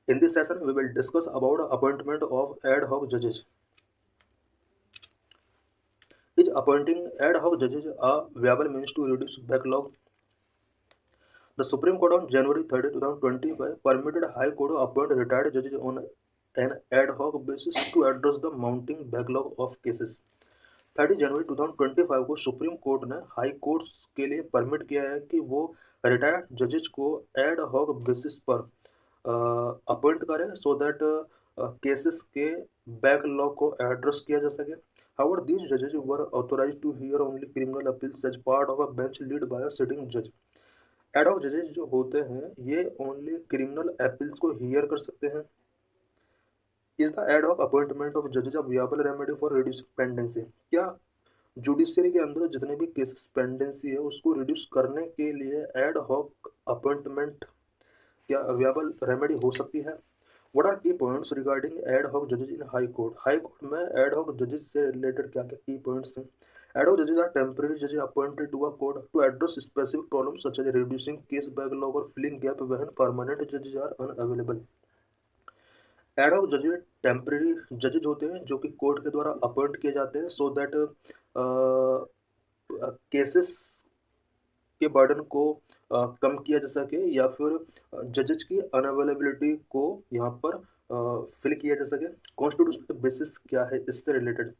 In this session, we will discuss about appointment of ad hoc judges. Is appointing ad hoc judges a viable means to reduce backlog? The Supreme Court on January 30, 2025 permitted High Court to appoint retired judges on an ad hoc basis to address the mounting backlog of cases. 30 जनवरी 2025 को supreme court ने high court के लिए permit किया है कि वो retired जजेस को एड हॉक बेसिस पर अपॉइंट करें सो दैट केसेस के बैकलॉग को एड्रेस किया जा सके. However, these judges were authorized to hear only criminal appeals as part of a bench led by a sitting judge. Ad hoc जजेस जो होते हैं ये ओनली क्रिमिनल अपील्स को हियर कर सकते हैं. Is the ad hoc appointment of जजेस a viable remedy for reducing pendency? क्या जुडिशरी के अंदर जितने भी केसेस पेंडेंसी है उसको रिड्यूस करने के लिए एड हॉक अपॉइंटमेंट क्या विएबल रेमेडी हो सकती है? व्हाट आर की पॉइंट्स रिगार्डिंग एड हॉक जजेस इन हाई कोर्ट? हाई कोर्ट में एड हॉक जजेस से रिलेटेड क्या क्या की पॉइंट्स हैं? एड हॉक जजेस आर टेम्पररी जजेस appointed to a court to address specific problems such as reducing case backlog और फिलिंग गैप व्हेन परमानेंट जजेस आर अनअवेलेबल. एड हॉक जजेस टेम्पररी जजेस होते हैं जो कि कोर्ट के द्वारा अपॉइंट किए जाते हैं सो दैट केसेस के बर्डन को कम किया जा सके या फिर जजेस की अनअवेलेबिलिटी को यहाँ पर फिल किया जा सके. कॉन्स्टिट्यूशनल बेसिस क्या है इससे related?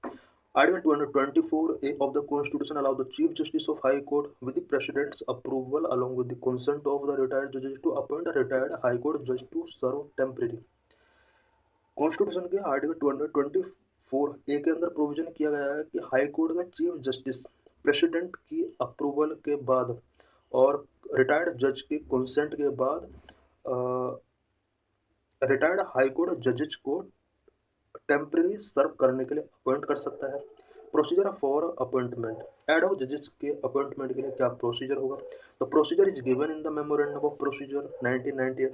Article 224A of the Constitution allow the Chief Justice of High Court with the President's approval along with the consent of the retired judges to appoint a retired High Court judge to serve temporary. Constitution के article 224A के अंदर provision किया गया है कि high court का chief justice president की approval के बाद और रिटायर्ड जज के कंसेंट के बाद रिटायर्ड हाई कोर्ट जजेस को टेम्पररी सर्व करने के लिए अपॉइंट कर सकता है. Procedure for appointment ad hoc जजेस के अपॉइंटमेंट के लिए क्या प्रोसीजर होगा? तो procedure is given in the memorandum of procedure 1998.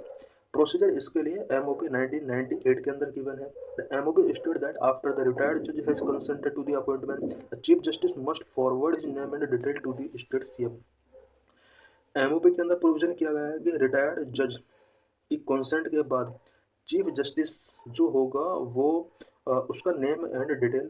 Procedure इसके लिए एमओपी 1998 के अंदर गिवन है. The MOP state that after the retired जज has consented to the appointment the chief justice must forward his name and detail to the state CM. MOP के अंदर provision किया गया है कि रिटायर्ड जज की कंसेंट के बाद चीफ जस्टिस जो होगा वो उसका name and detail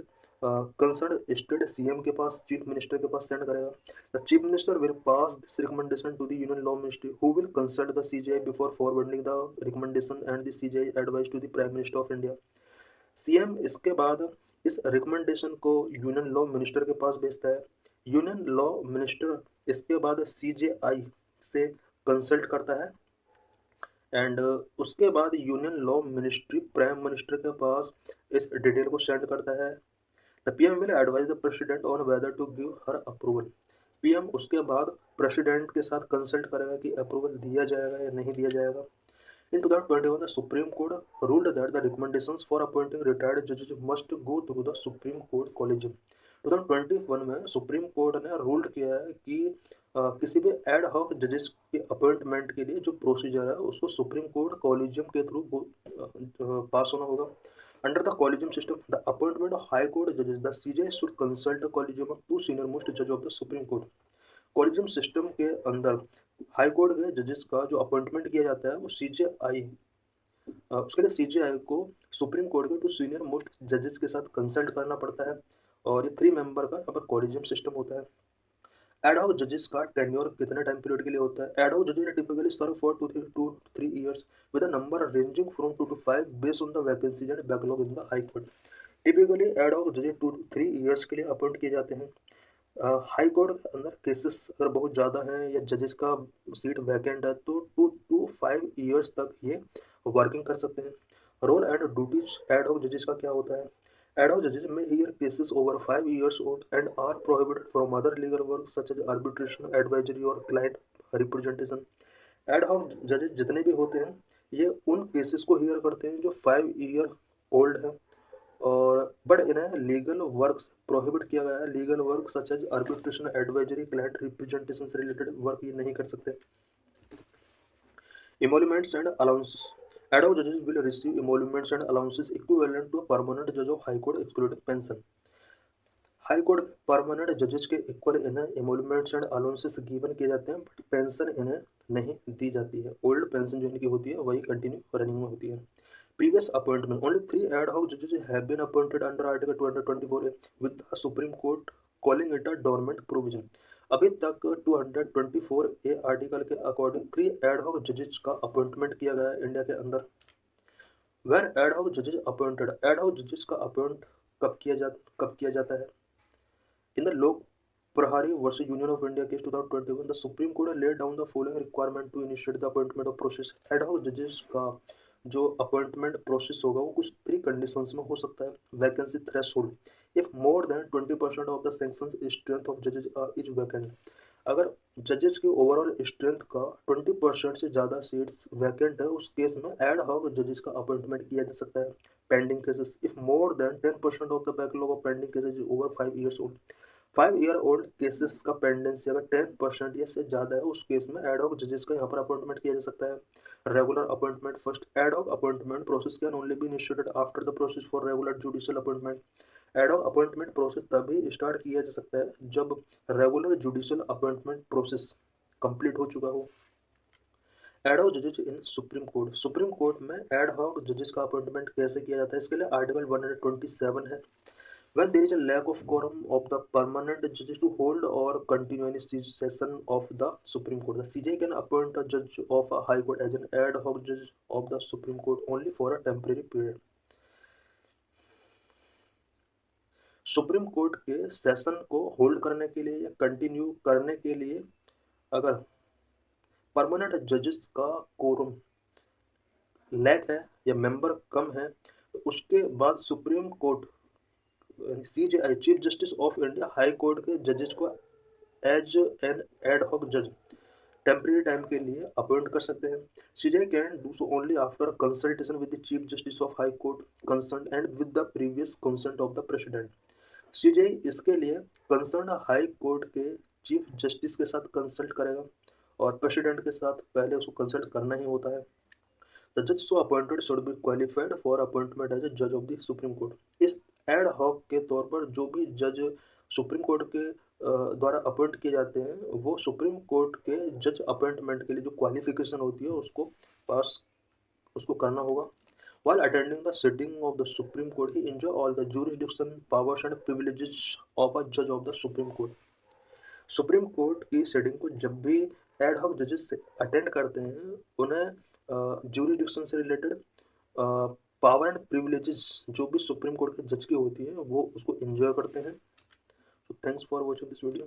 concern state CM के पास चीफ मिनिस्टर के पास सेंड करेगा. The chief minister will pass this recommendation to the union law ministry who will consult the CJI before forwarding the recommendation and the CJI advice to the prime minister of India. CM इसके बाद इस recommendation को union law minister के पास भेजता है. Union law minister इसके बाद CGI से कंसल्ट करता है एंड उसके बाद union law ministry prime minister के पास इस डिटेल को सेंड करता है. The PM will advise the president on whether to give her approval. PM उसके बाद प्रेसिडेंट के साथ कंसल्ट करेगा कि अप्रूवल दिया जाएगा या नहीं दिया जाएगा. In 2021, the Supreme Court ruled that the recommendations for appointing retired judges must go through the Supreme Court Collegium. 2021 में सुप्रीम कोर्ट ने रूल्ड किया है कि किसी भी एड हॉक जजेस के अपॉइंटमेंट के लिए जो प्रोसीजर है उसको सुप्रीम कोर्ट कॉलेजियम के थ्रू पास होना होगा. Under the collegium system the appointment of high court जजेस the CJ should consult collegium of to senior most जज of the supreme court. Collegium system के अंदर हाई कोर्ट के जजेस का जो अपॉइंटमेंट किया जाता है वो सीजेआई उसके लिए सीजेआई को सुप्रीम कोर्ट के टू सीनियर मोस्ट जजेस के साथ कंसल्ट करना पड़ता है और ये 3 मेंबर का यहाँ पर कॉलेजियम सिस्टम होता है. एड हॉक जजेस का टेन्योर कितने टाइम पीरियड के लिए होता है? एड हॉक जजेस typically serve for 2 to 3 years with a number ranging from 2 to 5 based on the vacancies and backlog in the high court. Typically ad hoc जजेस 2 to 3 years के लिए appoint किए जाते हैं. हाई कोर्ट के अंदर cases अगर बहुत ज़्यादा हैं या जजेस का सीट वैकेंट है तो 2 to 5 years तक ये वर्किंग कर सकते हैं. Role and duties ad hoc जजेस का क्या होता है? Ad hoc judges may hear cases over 5 years old and are prohibited from other legal work such as arbitration, advisory और client representation. Ad hoc judges जितने भी होते हैं ये उन केसेस को हियर करते हैं जो 5 year old है और बट इन्हें लीगल वर्क प्रोहिबिट किया गया है. Legal work such as arbitration, advisory, client representation से रिलेटेड वर्क ये नहीं कर सकते. Emoluments and allowances. Ad hoc judges will receive emoluments and allowances equivalent to a permanent judge of High Court excluding pension. High court permanent जजेस के equal इन्हें emoluments and allowances given किए जाते हैं, बट पेंशन इन्हें नहीं दी जाती है। ओल्ड पेंशन जो इनकी होती है वही कंटिन्यू रनिंग में होती है। Previous appointment, only 3 ad hoc judges have been appointed under Article 224A with the Supreme Court calling it a dormant provision। अभी तक 224A आर्टिकल के अकॉर्डिंग 3 ad hoc जजेस का अपॉइंटमेंट किया गया है इंडिया के अंदर। When ad hoc judges appointed, ad hoc judges का अपॉइंट कब किया जाता है? In the Lok Prahari versus Union of India case 2021, the Supreme Court laid down the following requirement to initiate the appointment of process। ad hoc judges का जो appointment process होगा वो कुछ 3 कंडीशंस में हो सकता है। Vacancy threshold, if more than 20% of the sections strength of जजेस इज वैकेंट। अगर जजेस की ओवरऑल स्ट्रेंथ का 20% से ज़्यादा सीट्स वैकेंट है, उस केस में एड हॉक जजेस का अपॉइंटमेंट किया जा सकता है। Pending cases, if more than 10% of the backlog of pending cases is over 5 years old। 5 year old cases का पेंडेंसी अगर 10% या से ज़्यादा है, उस केस में एड हॉक जजेस का यहाँ पर अपॉइंटमेंट किया जा सकता है। Regular appointment, first ad hoc appointment process can only be initiated after the process for regular judicial appointment. Ad hoc appointment process तभी स्टार्ट किया जा सकता है जब regular judicial appointment process complete हो चुका हो। एड हॉक जजेस in Supreme Court, Supreme Court में एड हॉक जजेस का अपॉइंटमेंट कैसे किया जाता है? इसके लिए आर्टिकल 127 है। When there is a lack of quorum of the permanent judges to hold or continue any session of the Supreme Court, the CJ can appoint a judge of a High Court as an ad hoc judge of the Supreme Court only for a temporary period। Supreme court के session को hold करने के लिए या continue करने के लिए अगर परमानेंट जजेस का कोरम लैक है या मेंबर कम है, तो उसके बाद supreme court CJI chief justice of India high court के जजेस को एज एन एड हॉक जज टेम्परेरी टाइम के लिए अपॉइंट कर सकते हैं। CJI can do so only after consultation with the chief justice of high court concern and with the previous consent of the president. CJI इसके लिए concern high court के chief justice के साथ कंसल्ट करेगा और प्रेसिडेंट के साथ पहले उसको कंसल्ट करना ही होता है। The judge so appointed should be qualified for appointment as a judge of the Supreme Court। इस एड हॉक के तौर पर जो भी जज सुप्रीम कोर्ट के द्वारा अपॉइंट किए जाते हैं, वो सुप्रीम कोर्ट के जज अपॉइंटमेंट के लिए जो क्वालिफिकेशन होती है उसको करना होगा। While attending the sitting of the Supreme Court, he enjoy all the jurisdiction, powers and privileges of a judge of the Supreme Court। Supreme court की सिटिंग को जब भी एड हॉक जजेस अटेंड करते हैं, उन्हें ज्यूरिडिक्शन से रिलेटेड पावर एंड प्रिविलेजेस जो भी सुप्रीम कोर्ट के जज की होती है वो उसको एंजॉय करते हैं। तो thanks for watching this video.